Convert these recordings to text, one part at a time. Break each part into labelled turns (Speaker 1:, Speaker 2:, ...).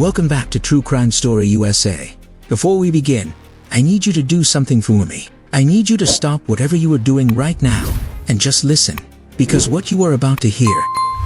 Speaker 1: Welcome back to True Crime Story USA. Before we begin, I need you to do something for me. I need you to stop whatever you are doing right now and just listen, because what you are about to hear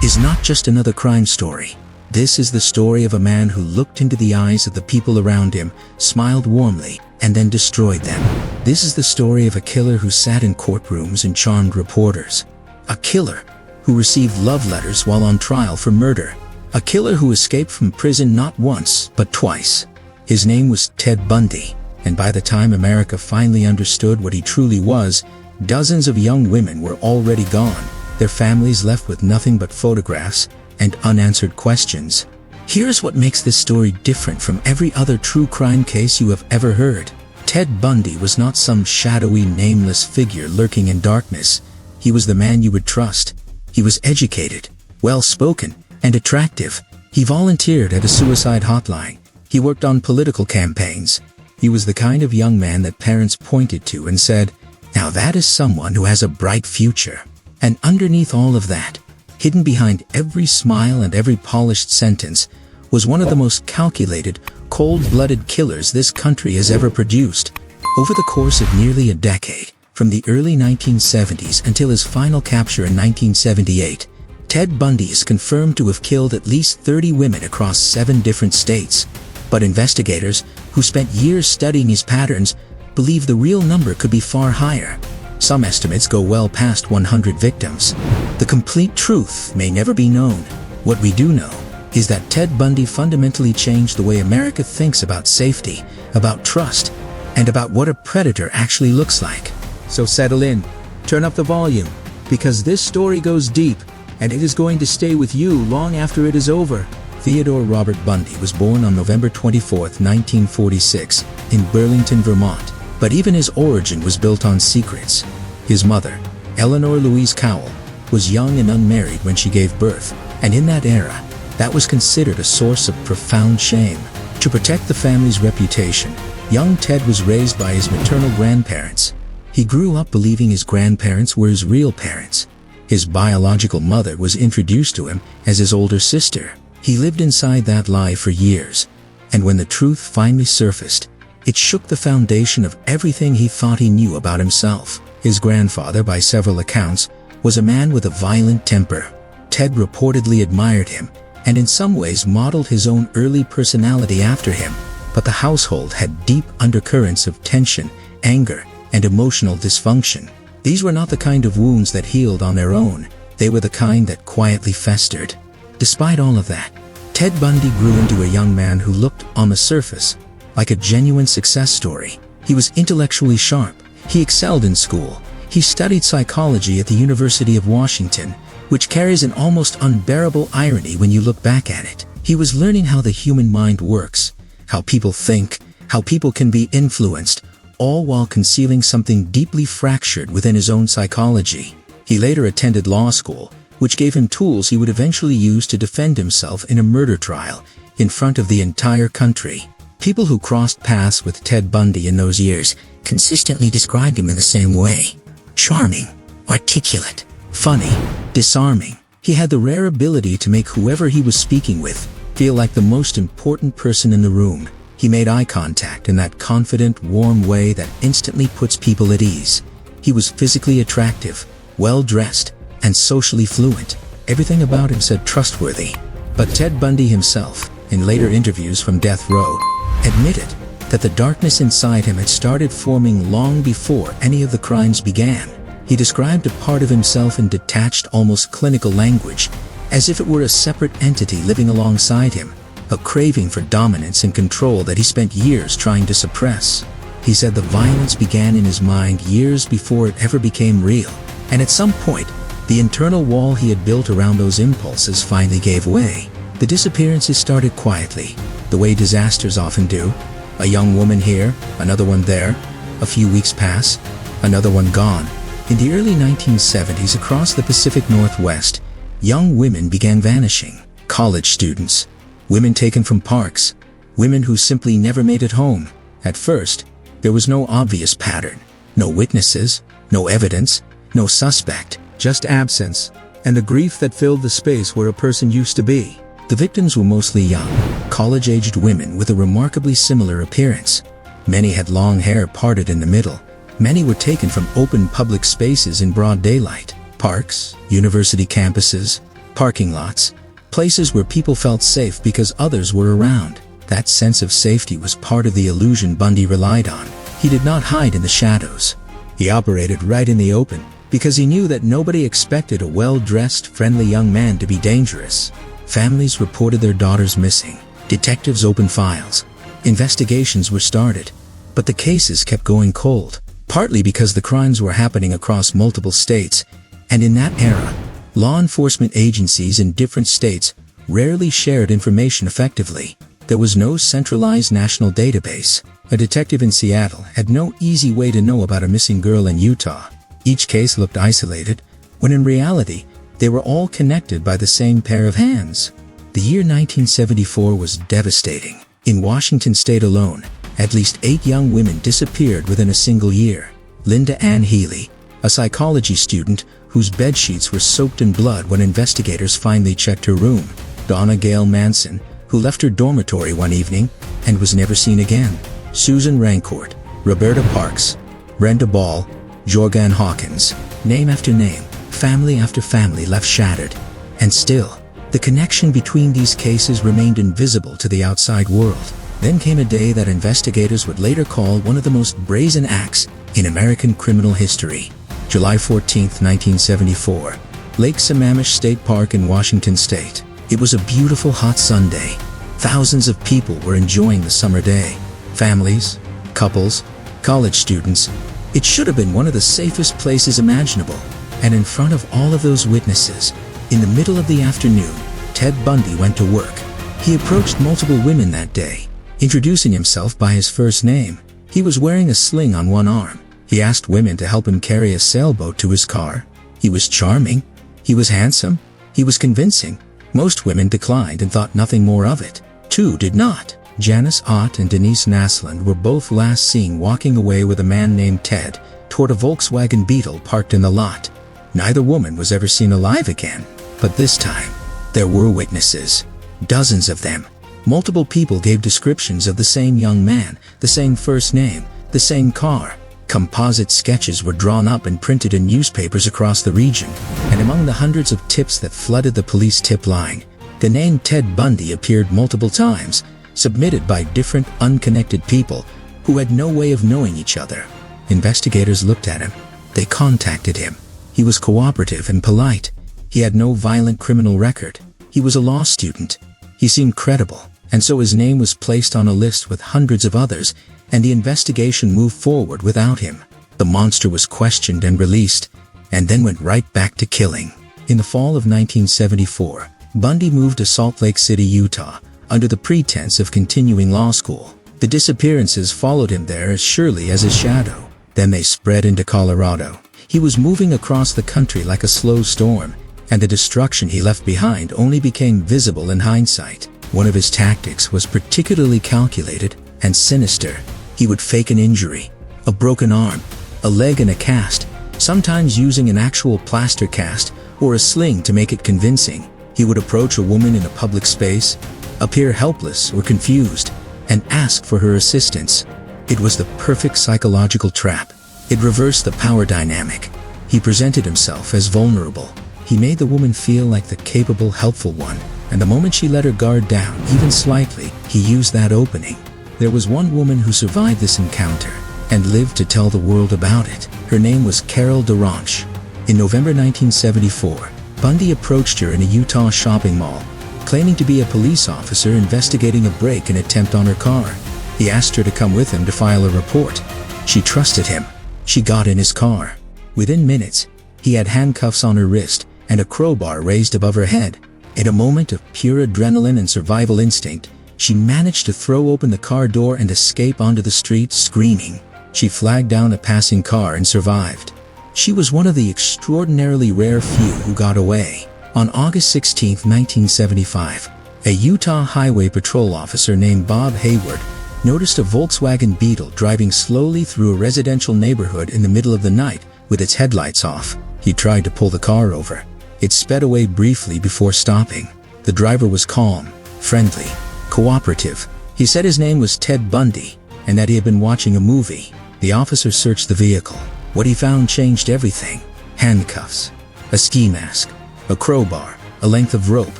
Speaker 1: is not just another crime story. This is the story of a man who looked into the eyes of the people around him, smiled warmly, and then destroyed them. This is the story of a killer who sat in courtrooms and charmed reporters. A killer who received love letters while on trial for murder. A killer who escaped from prison not once, but twice. His name was Ted Bundy, and by the time America finally understood what he truly was, dozens of young women were already gone, their families left with nothing but photographs and unanswered questions. Here's what makes this story different from every other true crime case you have ever heard. Ted Bundy was not some shadowy, nameless figure lurking in darkness. He was the man you would trust. He was educated, well-spoken, and attractive. He volunteered at a suicide hotline. He worked on political campaigns. He was the kind of young man that parents pointed to and said, "Now that is someone who has a bright future." And underneath all of that, hidden behind every smile and every polished sentence, was one of the most calculated, cold-blooded killers this country has ever produced. Over the course of nearly a decade, from the early 1970s until his final capture in 1978, Ted Bundy is confirmed to have killed at least 30 women across 7 different states. But investigators, who spent years studying his patterns, believe the real number could be far higher. Some estimates go well past 100 victims. The complete truth may never be known. What we do know is that Ted Bundy fundamentally changed the way America thinks about safety, about trust, and about what a predator actually looks like. So settle in, turn up the volume, because this story goes deep, and it is going to stay with you long after it is over. Theodore Robert Bundy was born on November 24, 1946, in Burlington, Vermont. But even his origin was built on secrets. His mother, Eleanor Louise Cowell, was young and unmarried when she gave birth, and in that era, that was considered a source of profound shame. To protect the family's reputation, young Ted was raised by his maternal grandparents. He grew up believing his grandparents were his real parents. His biological mother was introduced to him as his older sister. He lived inside that lie for years, and when the truth finally surfaced, it shook the foundation of everything he thought he knew about himself. His grandfather, by several accounts, was a man with a violent temper. Ted reportedly admired him, and in some ways modeled his own early personality after him. But the household had deep undercurrents of tension, anger, and emotional dysfunction. These were not the kind of wounds that healed on their own. They were the kind that quietly festered. Despite all of that, Ted Bundy grew into a young man who looked, on the surface, like a genuine success story. He was intellectually sharp. He excelled in school. He studied psychology at the University of Washington, which carries an almost unbearable irony when you look back at it. He was learning how the human mind works, how people think, how people can be influenced, all while concealing something deeply fractured within his own psychology. He later attended law school, which gave him tools he would eventually use to defend himself in a murder trial in front of the entire country. People who crossed paths with Ted Bundy in those years consistently described him in the same way. Charming, articulate, funny, disarming. He had the rare ability to make whoever he was speaking with feel like the most important person in the room. He made eye contact in that confident, warm way that instantly puts people at ease. He was physically attractive, well-dressed, and socially fluent. Everything about him said trustworthy. But Ted Bundy himself, in later interviews from death row, admitted that the darkness inside him had started forming long before any of the crimes began. He described a part of himself in detached, almost clinical language, as if it were a separate entity living alongside him, a craving for dominance and control that he spent years trying to suppress. He said the violence began in his mind years before it ever became real, and at some point, the internal wall he had built around those impulses finally gave way. The disappearances started quietly, the way disasters often do. A young woman here, another one there. A few weeks pass, another one gone. In the early 1970s, across the Pacific Northwest, young women began vanishing. College students, women taken from parks, women who simply never made it home. At first, there was no obvious pattern, no witnesses, no evidence, no suspect, just absence, and the grief that filled the space where a person used to be. The victims were mostly young, college-aged women with a remarkably similar appearance. Many had long hair parted in the middle. Many were taken from open public spaces in broad daylight: parks, university campuses, parking lots, places where people felt safe because others were around. That sense of safety was part of the illusion Bundy relied on. He did not hide in the shadows. He operated right in the open, because he knew that nobody expected a well-dressed, friendly young man to be dangerous. Families reported their daughters missing. Detectives opened files. Investigations were started. But the cases kept going cold, partly because the crimes were happening across multiple states, and in that era, law enforcement agencies in different states rarely shared information effectively. There was no centralized national database. A detective in Seattle had no easy way to know about a missing girl in Utah. Each case looked isolated, when in reality, they were all connected by the same pair of hands. The year 1974 was devastating. In Washington state alone, at least 8 young women disappeared within a single year. Linda Ann Healy, a psychology student whose bedsheets were soaked in blood when investigators finally checked her room. Donna Gail Manson, who left her dormitory one evening and was never seen again. Susan Rancourt, Roberta Parks, Brenda Ball, Jorgan Hawkins. Name after name, family after family left shattered. And still, the connection between these cases remained invisible to the outside world. Then came a day that investigators would later call one of the most brazen acts in American criminal history. July 14, 1974, Lake Sammamish State Park in Washington State. It was a beautiful hot Sunday. Thousands of people were enjoying the summer day. Families, couples, college students. It should have been one of the safest places imaginable. And in front of all of those witnesses, in the middle of the afternoon, Ted Bundy went to work. He approached multiple women that day, introducing himself by his first name. He was wearing a sling on one arm. He asked women to help him carry a sailboat to his car. He was charming. He was handsome. He was convincing. Most women declined and thought nothing more of it. 2 did not. Janice Ott and Denise Naslund were both last seen walking away with a man named Ted toward a Volkswagen Beetle parked in the lot. Neither woman was ever seen alive again. But this time, there were witnesses. Dozens of them. Multiple people gave descriptions of the same young man, the same first name, the same car. Composite sketches were drawn up and printed in newspapers across the region, and among the hundreds of tips that flooded the police tip line, the name Ted Bundy appeared multiple times, submitted by different unconnected people who had no way of knowing each other. Investigators looked at him. They contacted him. He was cooperative and polite. He had no violent criminal record. He was a law student. He seemed credible, and so his name was placed on a list with hundreds of others, and the investigation moved forward without him. The monster was questioned and released, and then went right back to killing. In the fall of 1974, Bundy moved to Salt Lake City, Utah, under the pretense of continuing law school. The disappearances followed him there as surely as his shadow. Then they spread into Colorado. He was moving across the country like a slow storm, and the destruction he left behind only became visible in hindsight. One of his tactics was particularly calculated and sinister. He would fake an injury, a broken arm, a leg in a cast, sometimes using an actual plaster cast or a sling to make it convincing. He would approach a woman in a public space, appear helpless or confused, and ask for her assistance. It was the perfect psychological trap. It reversed the power dynamic. He presented himself as vulnerable. He made the woman feel like the capable, helpful one, and the moment she let her guard down, even slightly, he used that opening. There was one woman who survived this encounter and lived to tell the world about it. Her name was Carol Duranche. In November 1974, Bundy approached her in a Utah shopping mall, claiming to be a police officer investigating a break and attempt on her car. He asked her to come with him to file a report. She trusted him. She got in his car. Within minutes, he had handcuffs on her wrist and a crowbar raised above her head. In a moment of pure adrenaline and survival instinct, she managed to throw open the car door and escape onto the street screaming. She flagged down a passing car and survived. She was one of the extraordinarily rare few who got away. On August 16, 1975, a Utah Highway Patrol officer named Bob Hayward noticed a Volkswagen Beetle driving slowly through a residential neighborhood in the middle of the night with its headlights off. He tried to pull the car over. It sped away briefly before stopping. The driver was calm, friendly, cooperative. He said his name was Ted Bundy and that he had been watching a movie. The officer searched the vehicle. What he found changed everything. Handcuffs, a ski mask, a crowbar, a length of rope,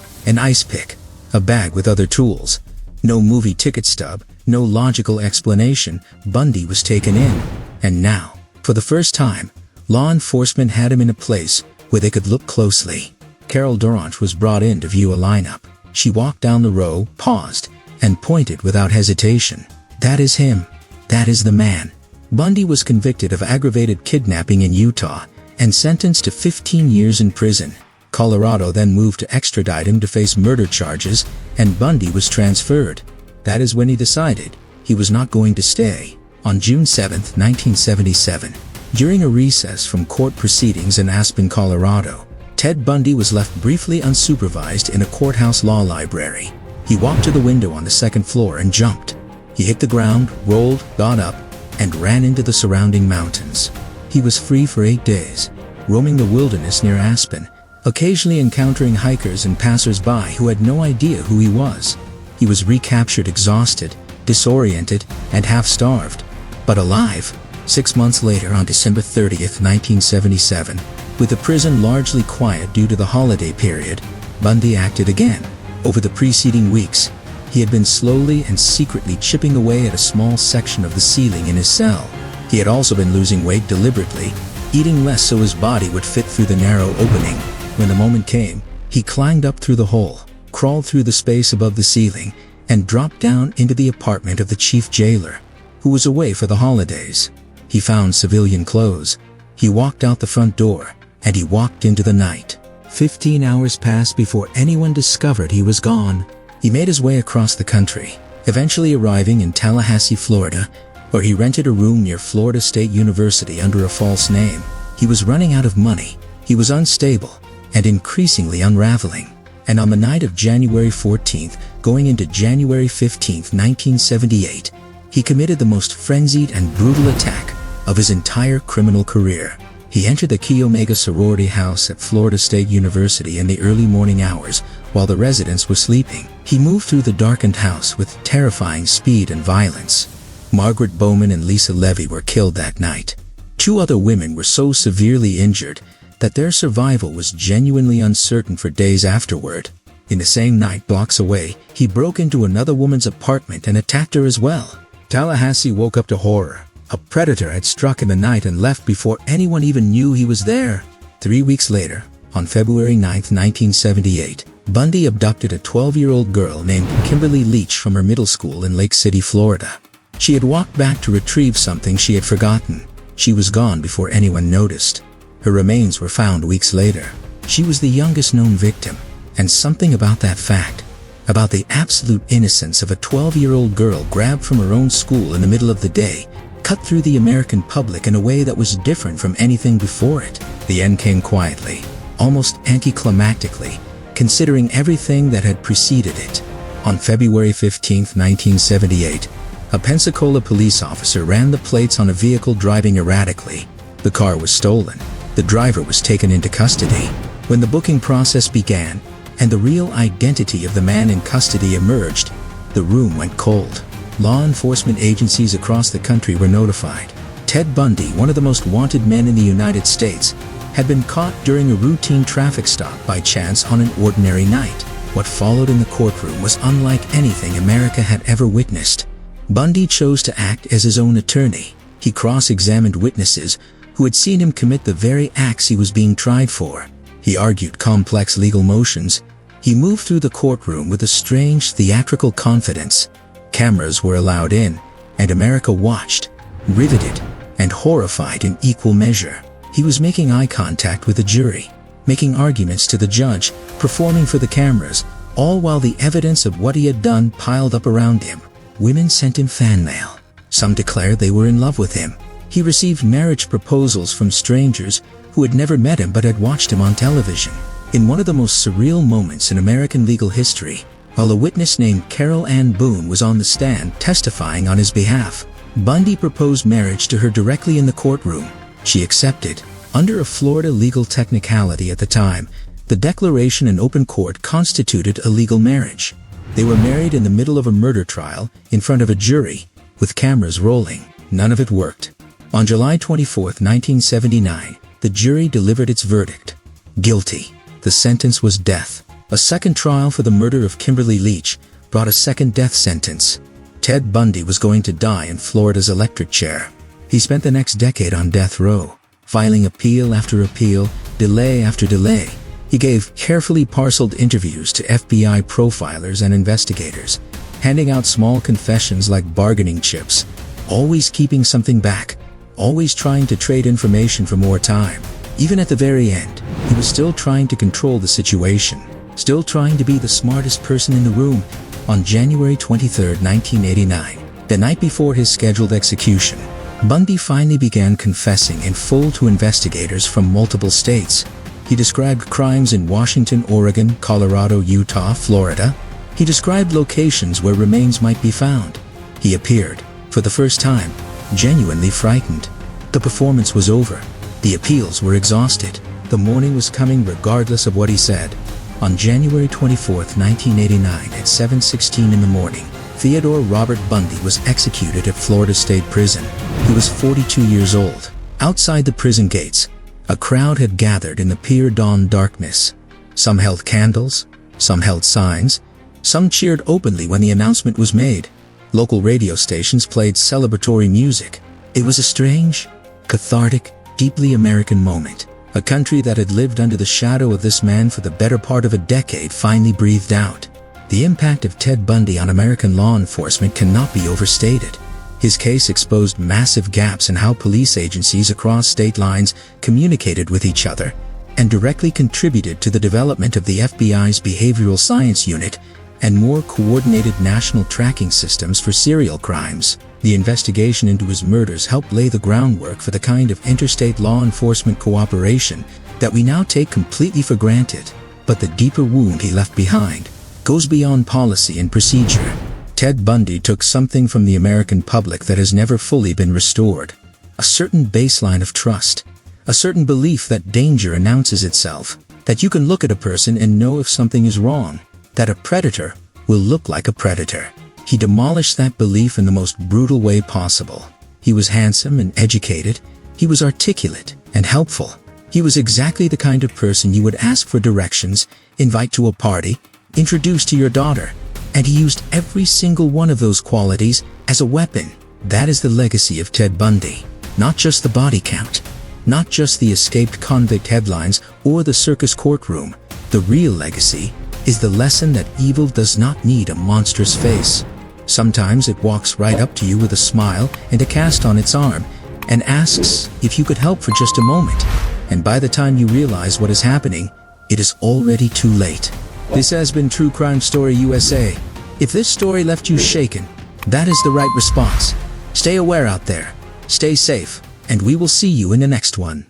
Speaker 1: an ice pick, a bag with other tools. No movie ticket stub, no logical explanation. Bundy was taken in. And now, for the first time, law enforcement had him in a place where they could look closely. Carol Durant was brought in to view a lineup. She walked down the row, paused, and pointed without hesitation. That is him. That is the man. Bundy was convicted of aggravated kidnapping in Utah and sentenced to 15 years in prison. Colorado then moved to extradite him to face murder charges, and Bundy was transferred. That is when he decided he was not going to stay. On June 7, 1977, during a recess from court proceedings in Aspen, Colorado, Ted Bundy was left briefly unsupervised in a courthouse law library. He walked to the window on the second floor and jumped. He hit the ground, rolled, got up, and ran into the surrounding mountains. He was free for 8 days, roaming the wilderness near Aspen, occasionally encountering hikers and passers-by who had no idea who he was. He was recaptured exhausted, disoriented, and half-starved, but alive. 6 months later, on December 30th, 1977, with the prison largely quiet due to the holiday period, Bundy acted again. Over the preceding weeks, he had been slowly and secretly chipping away at a small section of the ceiling in his cell. He had also been losing weight deliberately, eating less so his body would fit through the narrow opening. When the moment came, he climbed up through the hole, crawled through the space above the ceiling, and dropped down into the apartment of the chief jailer, who was away for the holidays. He found civilian clothes. He walked out the front door, and he walked into the night. 15 hours passed before anyone discovered he was gone. He made his way across the country, eventually arriving in Tallahassee, Florida, where he rented a room near Florida State University under a false name. He was running out of money. He was unstable and increasingly unraveling. And on the night of January 14th, going into January 15th, 1978, he committed the most frenzied and brutal attack of his entire criminal career. He entered the Chi Omega sorority house at Florida State University in the early morning hours while the residents were sleeping. He moved through the darkened house with terrifying speed and violence. Margaret Bowman and Lisa Levy were killed that night. 2 other women were so severely injured that their survival was genuinely uncertain for days afterward. In the same night, blocks away, he broke into another woman's apartment and attacked her as well. Tallahassee woke up to horror. A predator had struck in the night and left before anyone even knew he was there. 3 weeks later, on February 9, 1978, Bundy abducted a 12-year-old girl named Kimberly Leach from her middle school in Lake City, Florida. She had walked back to retrieve something she had forgotten. She was gone before anyone noticed. Her remains were found weeks later. She was the youngest known victim, and something about that fact, about the absolute innocence of a 12-year-old girl grabbed from her own school in the middle of the day, cut through the American public in a way that was different from anything before it. The end came quietly, almost anticlimactically, considering everything that had preceded it. On February 15, 1978, a Pensacola police officer ran the plates on a vehicle driving erratically. The car was stolen. The driver was taken into custody. When the booking process began and the real identity of the man in custody emerged, the room went cold. Law enforcement agencies across the country were notified. Ted Bundy, one of the most wanted men in the United States, had been caught during a routine traffic stop by chance on an ordinary night. What followed in the courtroom was unlike anything America had ever witnessed. Bundy chose to act as his own attorney. He cross-examined witnesses who had seen him commit the very acts he was being tried for. He argued complex legal motions. He moved through the courtroom with a strange theatrical confidence. Cameras were allowed in, and America watched, riveted, and horrified in equal measure. He was making eye contact with the jury, making arguments to the judge, performing for the cameras, all while the evidence of what he had done piled up around him. Women sent him fan mail. Some declared they were in love with him. He received marriage proposals from strangers who had never met him but had watched him on television. In one of the most surreal moments in American legal history, while a witness named Carol Ann Boone was on the stand testifying on his behalf, Bundy proposed marriage to her directly in the courtroom. She accepted. Under a Florida legal technicality at the time, The declaration in open court constituted a legal marriage. They were married in the middle of a murder trial, in front of a jury, with cameras rolling. None of it worked. On July 24, 1979, the jury delivered its verdict. Guilty. The sentence was death. A second trial for the murder of Kimberly Leach brought a second death sentence. Ted Bundy was going to die in Florida's electric chair. He spent the next decade on death row, filing appeal after appeal, delay after delay. He gave carefully parceled interviews to FBI profilers and investigators, handing out small confessions like bargaining chips, always keeping something back, always trying to trade information for more time. Even at the very end, he was still trying to control the situation, still trying to be the smartest person in the room. On January 23, 1989, the night before his scheduled execution, Bundy finally began confessing in full to investigators from multiple states. He described crimes in Washington, Oregon, Colorado, Utah, Florida. He described locations where remains might be found. He appeared, for the first time, genuinely frightened. The performance was over. The appeals were exhausted. The morning was coming regardless of what he said. On January 24, 1989 at 7:16 in the morning, Theodore Robert Bundy was executed at Florida State Prison. He was 42 years old. Outside the prison gates, a crowd had gathered in the pure dawn darkness. Some held candles, some held signs, some cheered openly when the announcement was made. Local radio stations played celebratory music. It was a strange, cathartic, deeply American moment. A country that had lived under the shadow of this man for the better part of a decade finally breathed out. The impact of Ted Bundy on American law enforcement cannot be overstated. His case exposed massive gaps in how police agencies across state lines communicated with each other, and directly contributed to the development of the FBI's Behavioral Science Unit and more coordinated national tracking systems for serial crimes. The investigation into his murders helped lay the groundwork for the kind of interstate law enforcement cooperation that we now take completely for granted. But the deeper wound he left behind goes beyond policy and procedure. Ted Bundy took something from the American public that has never fully been restored. A certain baseline of trust. A certain belief that danger announces itself. That you can look at a person and know if something is wrong. That a predator will look like a predator. He demolished that belief in the most brutal way possible. He was handsome and educated. He was articulate and helpful. He was exactly the kind of person you would ask for directions, invite to a party, introduce to your daughter. And he used every single one of those qualities as a weapon. That is the legacy of Ted Bundy. Not just the body count. Not just the escaped convict headlines or the circus courtroom. The real legacy is the lesson that evil does not need a monstrous face. Sometimes it walks right up to you with a smile and a cast on its arm and asks if you could help for just a moment. And by the time you realize what is happening, it is already too late. This has been True Crime Story USA. If this story left you shaken, that is the right response. Stay aware out there, stay safe, and we will see you in the next one.